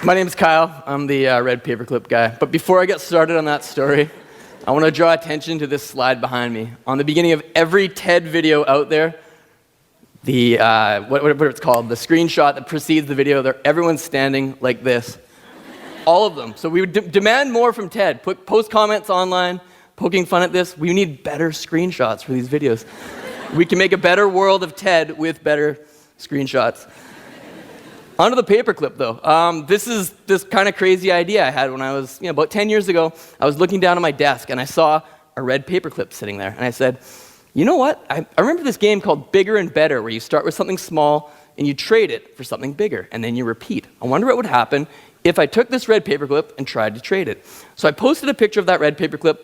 My name's Kyle. I'm the red paperclip guy. But before I get started on that story, I want to draw attention to this slide behind me. On the beginning of every TED video out there, the what it's called, the screenshot that precedes the video, everyone's standing like this. All of them. So we would demand more from TED. Post comments online, poking fun at this. We need better screenshots for these videos. We can make a better world of TED with better screenshots. Onto the paperclip, though. This is this kind of crazy idea I had when I was, about 10 years ago. I was looking down at my desk, and I saw a red paperclip sitting there. And I said, you know what? I remember this game called Bigger and Better, where you start with something small, and you trade it for something bigger, and then you repeat. I wonder what would happen if I took this red paperclip and tried to trade it. So I posted a picture of that red paperclip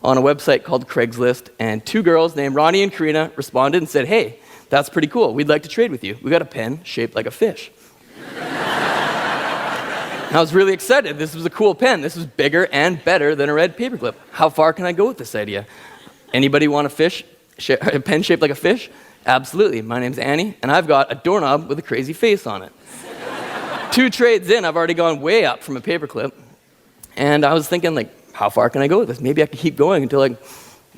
on a website called Craigslist, and two girls named Ronnie and Karina responded and said, hey, that's pretty cool. We'd like to trade with you. We got a pen shaped like a fish. I was really excited. This was a cool pen. This was bigger and better than a red paperclip. How far can I go with this idea? Anybody want a pen shaped like a fish? Absolutely. My name's Annie, and I've got a doorknob with a crazy face on it. 2 trades in, I've already gone way up from a paperclip, and I was thinking, how far can I go with this? Maybe I could keep going until,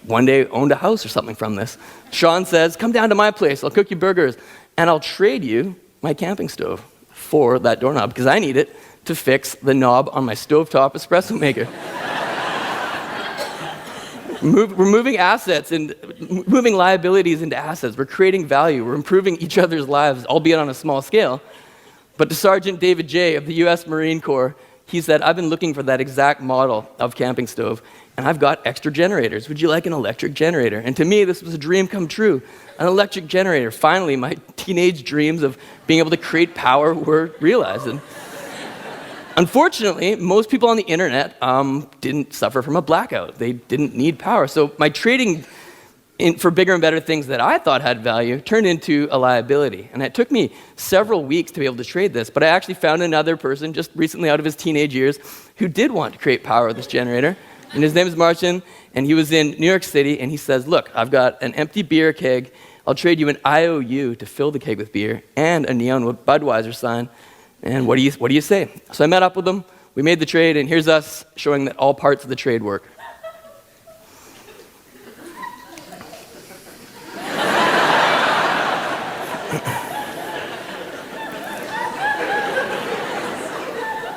one day owned a house or something from this. Sean says, come down to my place. I'll cook you burgers, and I'll trade you my camping stove for that doorknob, because I need it to fix the knob on my stovetop espresso maker. We're moving assets and moving liabilities into assets. We're creating value. We're improving each other's lives, albeit on a small scale. But to Sergeant David J. of the U.S. Marine Corps, he said, I've been looking for that exact model of camping stove, and I've got extra generators. Would you like an electric generator? And to me, this was a dream come true. An electric generator. Finally, my teenage dreams of being able to create power were realized. And unfortunately, most people on the internet didn't suffer from a blackout. They didn't need power. So my trading for bigger and better things that I thought had value turned into a liability. And it took me several weeks to be able to trade this, but I actually found another person just recently out of his teenage years who did want to create power with this generator. And his name is Martin, and he was in New York City, and he says, look, I've got an empty beer keg. I'll trade you an IOU to fill the keg with beer and a neon Budweiser sign. And what do you say? So I met up with him, we made the trade, and here's us showing that all parts of the trade work.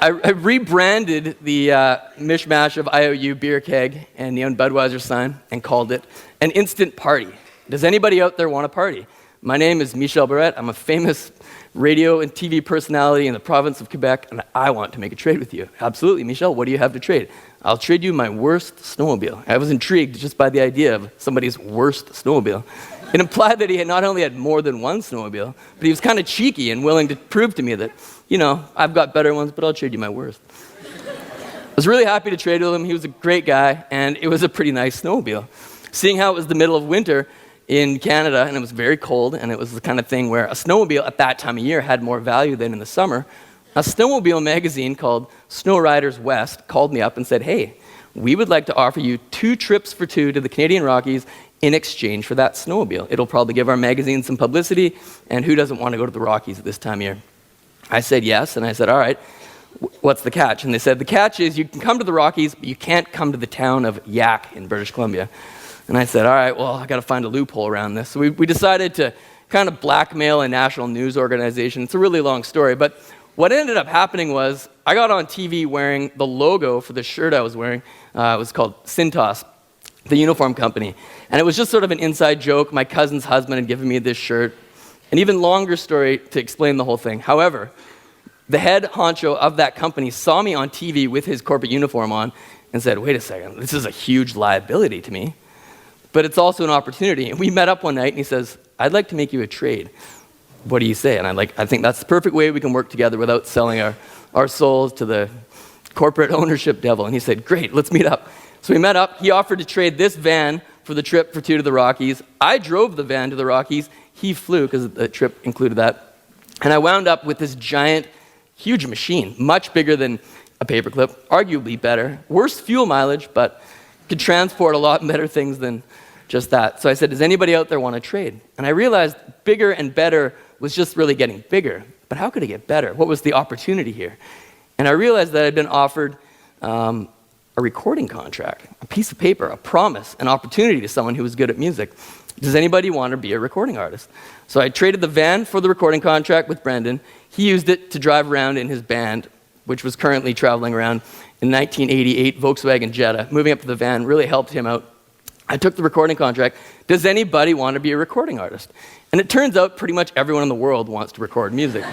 I rebranded the mishmash of IOU beer keg and neon Budweiser sign and called it an instant party. Does anybody out there want a party? My name is Michel Barrette. I'm a famous radio and TV personality in the province of Quebec, and I want to make a trade with you. Absolutely, Michel, what do you have to trade? I'll trade you my worst snowmobile. I was intrigued just by the idea of somebody's worst snowmobile. It implied that he had not only had more than one snowmobile, but he was kind of cheeky and willing to prove to me that, I've got better ones, but I'll trade you my worst. I was really happy to trade with him. He was a great guy, and it was a pretty nice snowmobile. Seeing how it was the middle of winter in Canada, and it was very cold, and it was the kind of thing where a snowmobile at that time of year had more value than in the summer, a snowmobile magazine called Snow Riders West called me up and said, hey, we would like to offer you 2 trips for 2 to the Canadian Rockies in exchange for that snowmobile. It'll probably give our magazine some publicity, and who doesn't want to go to the Rockies at this time of year? I said yes, and I said, all right, what's the catch? And they said, the catch is you can come to the Rockies, but you can't come to the town of Yahk in British Columbia. And I said, all right, well, I got to find a loophole around this. So we decided to kind of blackmail a national news organization. It's a really long story, but what ended up happening was I got on TV wearing the logo for the shirt I was wearing. It was called Cintas, the uniform company. And it was just sort of an inside joke. My cousin's husband had given me this shirt. An even longer story to explain the whole thing. However, the head honcho of that company saw me on TV with his corporate uniform on and said, wait a second, this is a huge liability to me, but it's also an opportunity. And we met up one night, and he says, I'd like to make you a trade. What do you say? And I think that's the perfect way we can work together without selling our souls to the corporate ownership devil. And he said, great, let's meet up. So we met up. He offered to trade this van for the trip for 2 to the Rockies. I drove the van to the Rockies. He flew, because the trip included that. And I wound up with this giant, huge machine, much bigger than a paperclip, arguably better, worse fuel mileage, but could transport a lot better things than just that. So I said, does anybody out there want to trade? And I realized bigger and better was just really getting bigger. But how could it get better? What was the opportunity here? And I realized that I'd been offered a recording contract, a piece of paper, a promise, an opportunity to someone who was good at music. Does anybody want to be a recording artist? So I traded the van for the recording contract with Brendan. He used it to drive around in his band, which was currently traveling around in 1988 Volkswagen Jetta. Moving up to the van really helped him out. I took the recording contract. Does anybody want to be a recording artist? And it turns out pretty much everyone in the world wants to record music.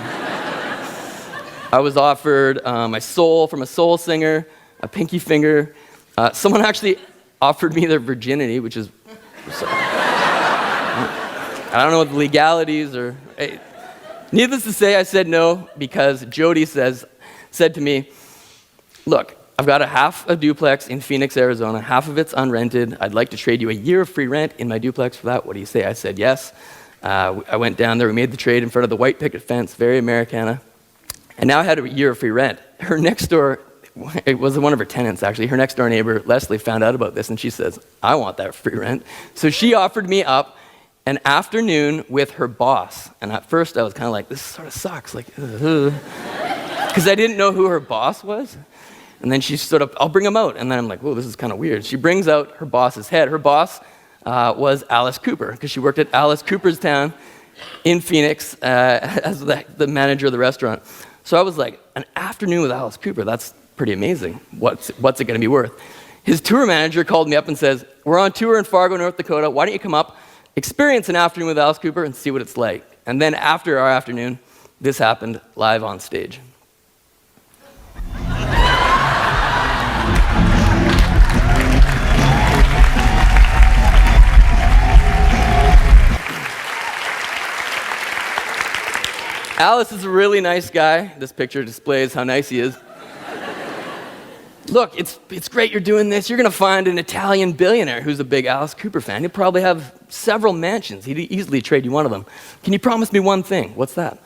I was offered my soul from a soul singer, a pinky finger. Someone actually offered me their virginity, which is... I don't know what the legalities are. Needless to say, I said no because Jody said to me, look, I've got half a duplex in Phoenix, Arizona. Half of it's unrented. I'd like to trade you a year of free rent in my duplex for that. What do you say? I said yes. I went down there. We made the trade in front of the white picket fence, very Americana. And now I had a year of free rent. Her next door, it was one of her tenants actually, her next door neighbor, Leslie, found out about this and she says, I want that free rent. So she offered me up an afternoon with her boss. And at first I was kind of like, this sort of sucks, like, because I didn't know who her boss was. And then she sort of, I'll bring him out. And then I'm like, whoa, this is kind of weird. She brings out her boss's head. Her boss was Alice Cooper, because she worked at Alice Cooper's Town in Phoenix as the manager of the restaurant. So I was like, an afternoon with Alice Cooper, that's pretty amazing. What's it going to be worth? His tour manager called me up and says, we're on tour in Fargo, North Dakota. Why don't you come up, experience an afternoon with Alice Cooper, and see what it's like. And then after our afternoon, this happened live on stage. Alice is a really nice guy. This picture displays how nice he is. Look, it's great you're doing this. You're going to find an Italian billionaire who's a big Alice Cooper fan. He'll probably have several mansions. He'd easily trade you one of them. Can you promise me one thing? What's that?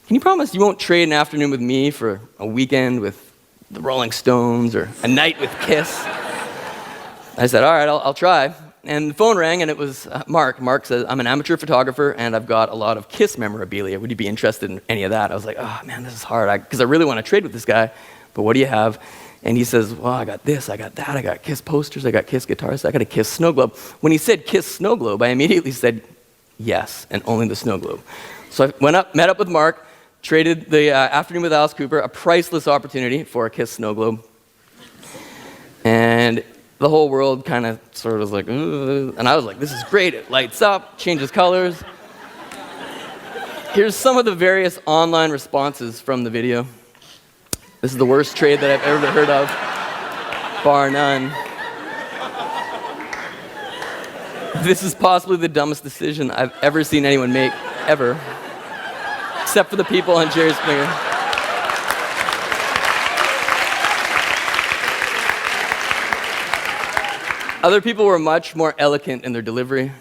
Can you promise you won't trade an afternoon with me for a weekend with the Rolling Stones or a night with Kiss? I said, all right, I'll try. And the phone rang, and it was Mark. Mark says, I'm an amateur photographer, and I've got a lot of Kiss memorabilia. Would you be interested in any of that? I was like, oh, man, this is hard, because I really want to trade with this guy, but what do you have? And he says, well, I got this, I got that, I got Kiss posters, I got Kiss guitars, I got a Kiss snow globe. When he said Kiss snow globe, I immediately said yes, and only the snow globe. So I went up, met up with Mark, traded the afternoon with Alice Cooper, a priceless opportunity for a Kiss snow globe. And the whole world kind of sort of was like, ugh. And I was like, this is great. It lights up, changes colors. Here's some of the various online responses from the video. This is the worst trade that I've ever heard of, bar none. This is possibly the dumbest decision I've ever seen anyone make, ever. Except for the people on Jerry Springer. Other people were much more eloquent in their delivery.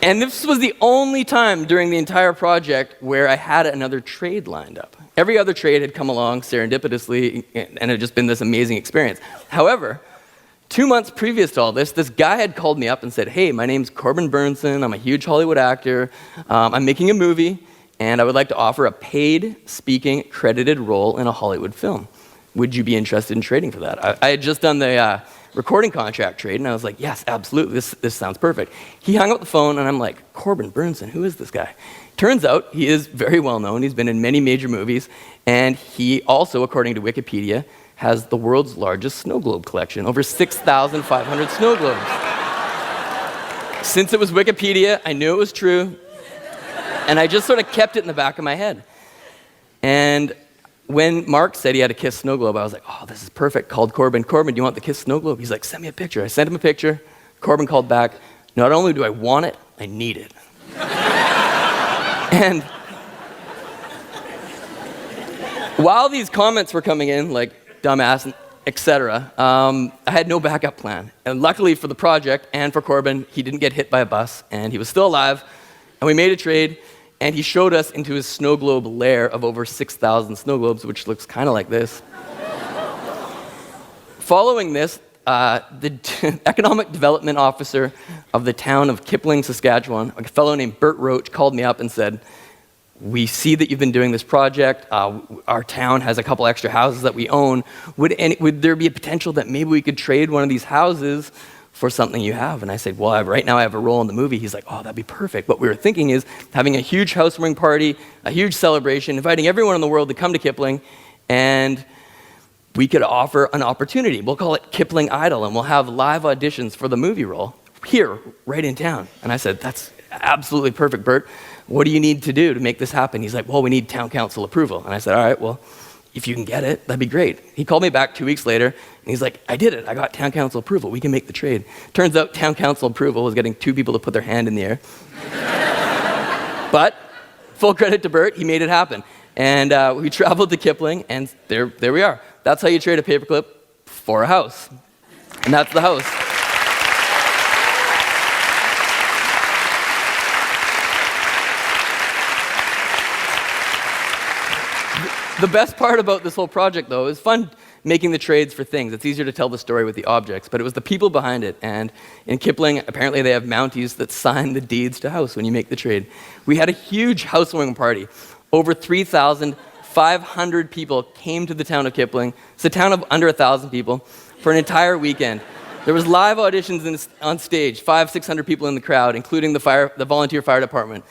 And this was the only time during the entire project where I had another trade lined up. Every other trade had come along serendipitously and had just been this amazing experience. However, 2 months previous to all this guy had called me up and said, hey, my name's Corbin Bernsen, I'm a huge Hollywood actor, I'm making a movie, and I would like to offer a paid speaking credited role in a Hollywood film. Would you be interested in trading for that? I had just done the recording contract trade, and I was like, yes, absolutely, this sounds perfect. He hung up the phone, and I'm like, Corbin Bernsen, who is this guy? Turns out he is very well known. He's been in many major movies, and he also, according to Wikipedia, has the world's largest snow globe collection, over 6,500 snow globes. Since it was Wikipedia, I knew it was true, and I just sort of kept it in the back of my head. And when Mark said he had a Kiss snow globe, I was like, oh, this is perfect. Called Corbin. Corbin, do you want the Kiss snow globe? He's like, send me a picture. I sent him a picture. Corbin called back. Not only do I want it, I need it. And while these comments were coming in, like dumbass, etc., I had no backup plan. And luckily for the project and for Corbin, he didn't get hit by a bus, and he was still alive. And we made a trade, and he showed us into his snow globe lair of over 6,000 snow globes, which looks kind of like this. Following this, the economic development officer of the town of Kipling, Saskatchewan, a fellow named Bert Roach, called me up and said, we see that you've been doing this project. Our town has a couple extra houses that we own. Would there be a potential that maybe we could trade one of these houses for something you have? And I said, well, right now I have a role in the movie. He's like, oh, that'd be perfect. What we were thinking is having a huge housewarming party, a huge celebration, inviting everyone in the world to come to Kipling, and we could offer an opportunity. We'll call it Kipling Idol, and we'll have live auditions for the movie role here, right in town. And I said, that's absolutely perfect, Bert. What do you need to do to make this happen? He's like, well, we need town council approval. And I said, all right, well, if you can get it, that'd be great. He called me back 2 weeks later, and he's like, I did it. I got town council approval. We can make the trade. Turns out town council approval was getting 2 people to put their hand in the air. But full credit to Bert, he made it happen. And we traveled to Kipling, and there we are. That's how you trade a paperclip for a house. And that's the house. The best part about this whole project, though, is fun making the trades for things. It's easier to tell the story with the objects, but it was the people behind it. And in Kipling, apparently they have Mounties that sign the deeds to house when you make the trade. We had a huge housewarming party. Over 3,500 people came to the town of Kipling. It's a town of under 1,000 people for an entire weekend. There was live auditions on stage, 500-600 people in the crowd, including the volunteer fire department,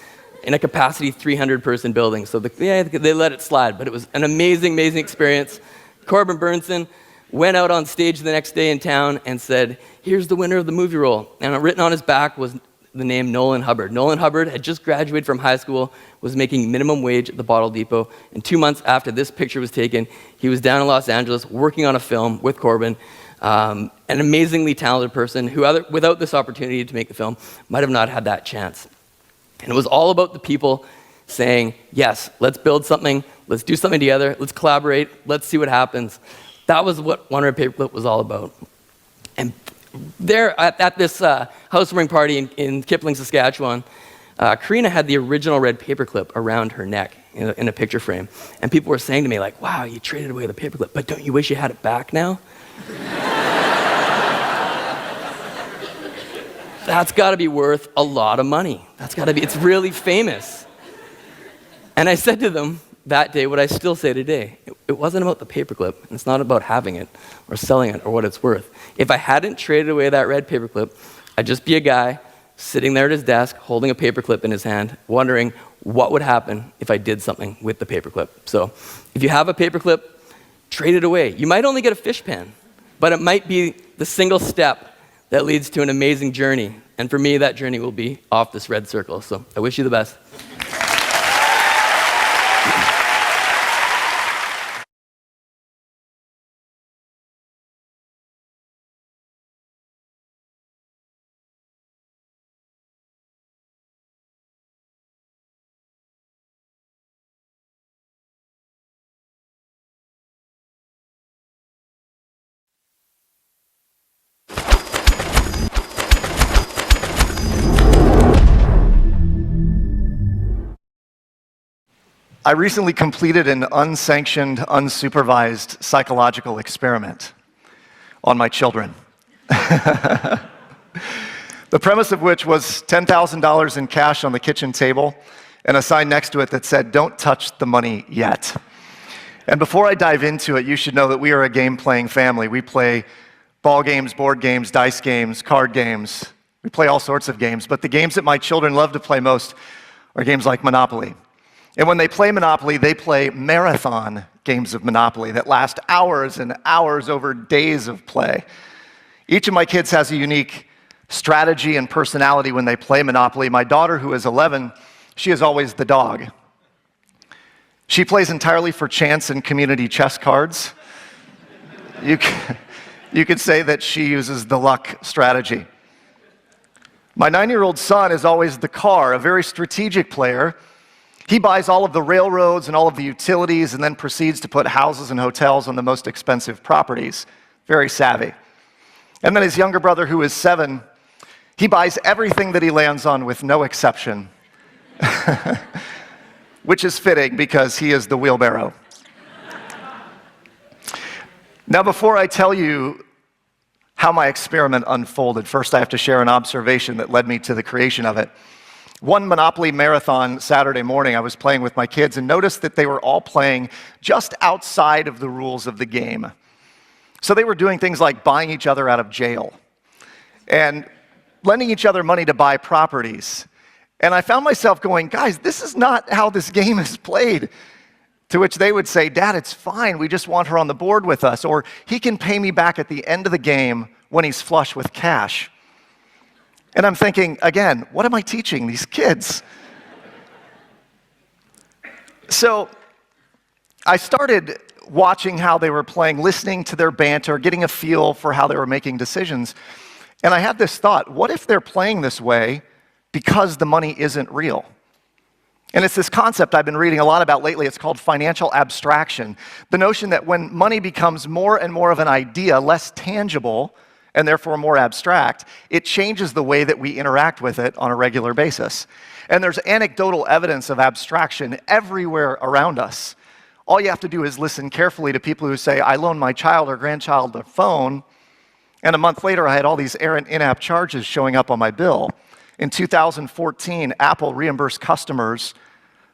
in a capacity 300-person building. So they let it slide, but it was an amazing, amazing experience. Corbin Bernsen went out on stage the next day in town and said, here's the winner of the movie role. And written on his back was the name Nolan Hubbard. Nolan Hubbard had just graduated from high school, was making minimum wage at the bottle depot, and 2 months after this picture was taken, he was down in Los Angeles working on a film with Corbin, an amazingly talented person who, without this opportunity to make the film, might have not had that chance. And it was all about the people saying, yes, let's build something, let's do something together, let's collaborate, let's see what happens. That was what One Red Paperclip was all about. And there at this housewarming party in Kipling, Saskatchewan, Karina had the original red paperclip around her neck in a picture frame. And people were saying to me, like, wow, you traded away the paperclip, but don't you wish you had it back now? That's got to be worth a lot of money. It's really famous. And I said to them that day what I still say today. It wasn't about the paperclip, and it's not about having it or selling it or what it's worth. If I hadn't traded away that red paperclip, I'd just be a guy sitting there at his desk holding a paperclip in his hand, wondering what would happen if I did something with the paperclip. So if you have a paperclip, trade it away. You might only get a fish pan, but it might be the single step that leads to an amazing journey. And for me, that journey will be off this red circle. So I wish you the best. I recently completed an unsanctioned, unsupervised psychological experiment on my children. The premise of which was $10,000 in cash on the kitchen table and a sign next to it that said, "Don't touch the money yet." And before I dive into it, you should know that we are a game-playing family. We play ball games, board games, dice games, card games. We play all sorts of games, but the games that my children love to play most are games like Monopoly. And when they play Monopoly, they play marathon games of Monopoly that last hours and hours over days of play. Each of my kids has a unique strategy and personality when they play Monopoly. My daughter, who is 11, she is always the dog. She plays entirely for chance and community chess cards. You could say that she uses the luck strategy. My 9-year-old son is always the car, a very strategic player. He buys all of the railroads and all of the utilities and then proceeds to put houses and hotels on the most expensive properties. Very savvy. And then his younger brother, who is 7, he buys everything that he lands on with no exception, which is fitting because he is the wheelbarrow. Now, before I tell you how my experiment unfolded, first I have to share an observation that led me to the creation of it. One Monopoly marathon Saturday morning, I was playing with my kids and noticed that they were all playing just outside of the rules of the game. So they were doing things like buying each other out of jail and lending each other money to buy properties. And I found myself going, guys, this is not how this game is played. To which they would say, Dad, it's fine. We just want her on the board with us. Or he can pay me back at the end of the game when he's flush with cash. And I'm thinking, again, what am I teaching these kids? So I started watching how they were playing, listening to their banter, getting a feel for how they were making decisions. And I had this thought, what if they're playing this way because the money isn't real? And it's this concept I've been reading a lot about lately. It's called financial abstraction. The notion that when money becomes more and more of an idea, less tangible, and therefore more abstract, it changes the way that we interact with it on a regular basis. And there's anecdotal evidence of abstraction everywhere around us. All you have to do is listen carefully to people who say, I loaned my child or grandchild a phone, and a month later I had all these errant in-app charges showing up on my bill. In 2014, Apple reimbursed customers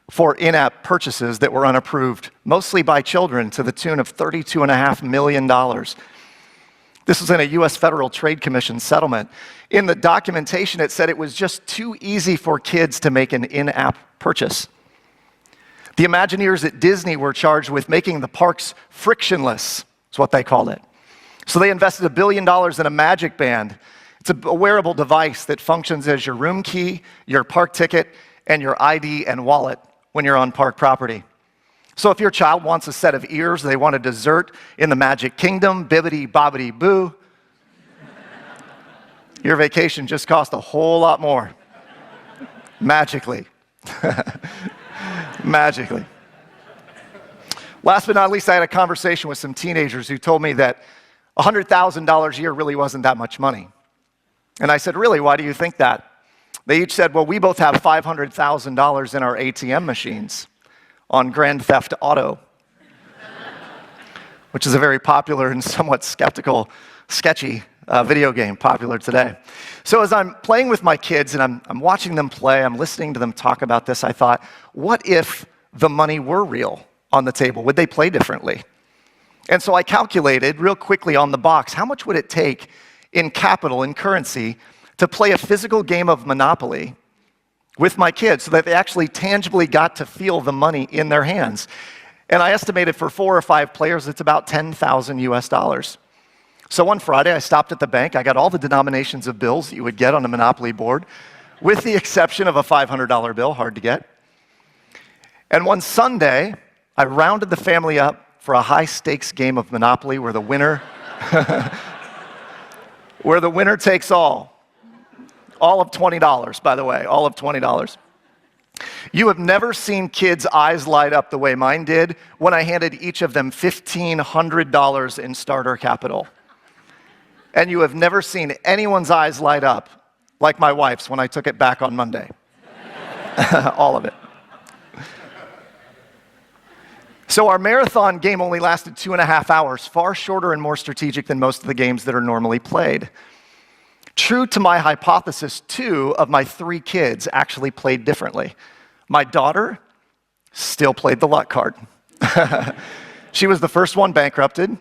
for in-app purchases that were unapproved, mostly by children, to the tune of $32.5 million. This was in a US Federal Trade Commission settlement. In the documentation, it said it was just too easy for kids to make an in-app purchase. The Imagineers at Disney were charged with making the parks frictionless, is what they called it. So they invested $1 billion in a Magic Band. It's a wearable device that functions as your room key, your park ticket, and your ID and wallet when you're on park property. So if your child wants a set of ears, they want a dessert in the Magic Kingdom, bibbidi bobbidi boo, your vacation just cost a whole lot more. Magically. Magically. Last but not least, I had a conversation with some teenagers who told me that $100,000 a year really wasn't that much money. And I said, really, why do you think that? They each said, well, we both have $500,000 in our ATM machines on Grand Theft Auto, which is a very popular and somewhat sketchy video game, popular today. So as I'm playing with my kids and I'm watching them play, I'm listening to them talk about this, I thought, what if the money were real on the table? Would they play differently? And so I calculated real quickly on the box, how much would it take in capital, in currency, to play a physical game of Monopoly with my kids so that they actually tangibly got to feel the money in their hands. And I estimated for 4 or 5 players, it's about 10,000 US dollars. So one Friday, I stopped at the bank. I got all the denominations of bills that you would get on a Monopoly board, with the exception of a $500 bill, hard to get. And one Sunday, I rounded the family up for a high-stakes game of Monopoly where the winner takes all. All of $20, by the way, all of $20. You have never seen kids' eyes light up the way mine did when I handed each of them $1,500 in starter capital. And you have never seen anyone's eyes light up like my wife's when I took it back on Monday. All of it. So our marathon game only lasted 2.5 hours, far shorter and more strategic than most of the games that are normally played. True to my hypothesis, 2 of my 3 kids actually played differently. My daughter still played the luck card. She was the first one bankrupted,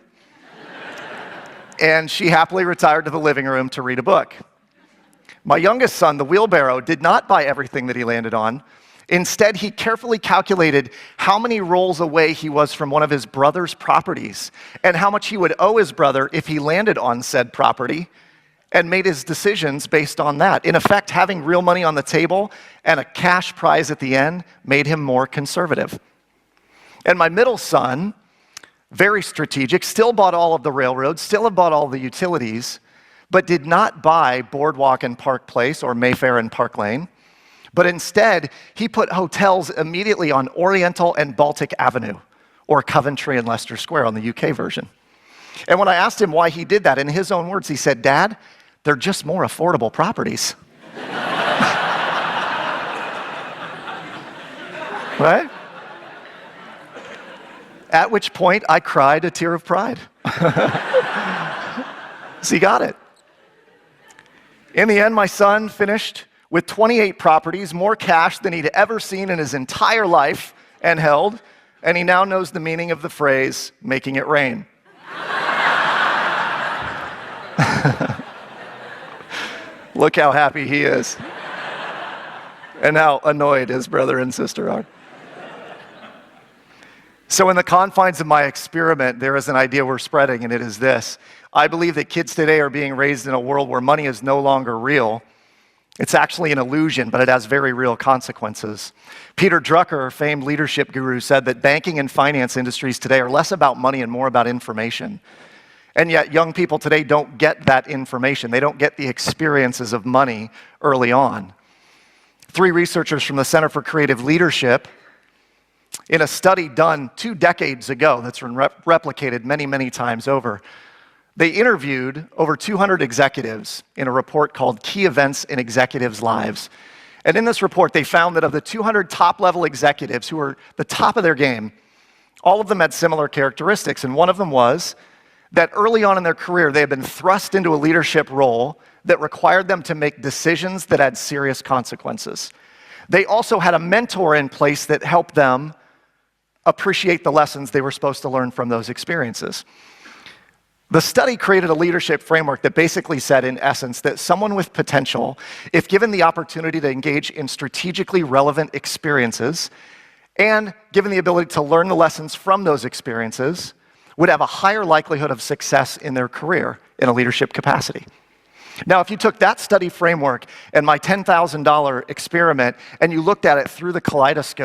and she happily retired to the living room to read a book. My youngest son, the wheelbarrow, did not buy everything that he landed on. Instead, he carefully calculated how many rolls away he was from one of his brother's properties and how much he would owe his brother if he landed on said property, and made his decisions based on that. In effect, having real money on the table and a cash prize at the end made him more conservative. And my middle son, very strategic, still bought all of the railroads, still bought all the utilities, but did not buy Boardwalk and Park Place or Mayfair and Park Lane. But instead, he put hotels immediately on Oriental and Baltic Avenue, or Coventry and Leicester Square on the UK version. And when I asked him why he did that, in his own words, he said, Dad, they're just more affordable properties. Right? At which point, I cried a tear of pride. So he got it. In the end, my son finished with 28 properties, more cash than he'd ever seen in his entire life and held, and he now knows the meaning of the phrase, making it rain. Look how happy he is, and how annoyed his brother and sister are. So in the confines of my experiment, there is an idea we're spreading, and it is this. I believe that kids today are being raised in a world where money is no longer real. It's actually an illusion, but it has very real consequences. Peter Drucker, famed leadership guru, said that banking and finance industries today are less about money and more about information. And yet young people today don't get that information. They don't get the experiences of money early on. 3 researchers from the Center for Creative Leadership, in a study done 2 decades ago that's been replicated many, many times over, they interviewed over 200 executives in a report called Key Events in Executives' Lives. And in this report, they found that of the 200 top-level executives who were the top of their game, all of them had similar characteristics. And one of them was that early on in their career, they had been thrust into a leadership role that required them to make decisions that had serious consequences. They also had a mentor in place that helped them appreciate the lessons they were supposed to learn from those experiences. The study created a leadership framework that basically said, in essence, that someone with potential, if given the opportunity to engage in strategically relevant experiences and given the ability to learn the lessons from those experiences, would have a higher likelihood of success in their career in a leadership capacity. Now, if you took that study framework and my $10,000 experiment and you looked at it through the kaleidoscope,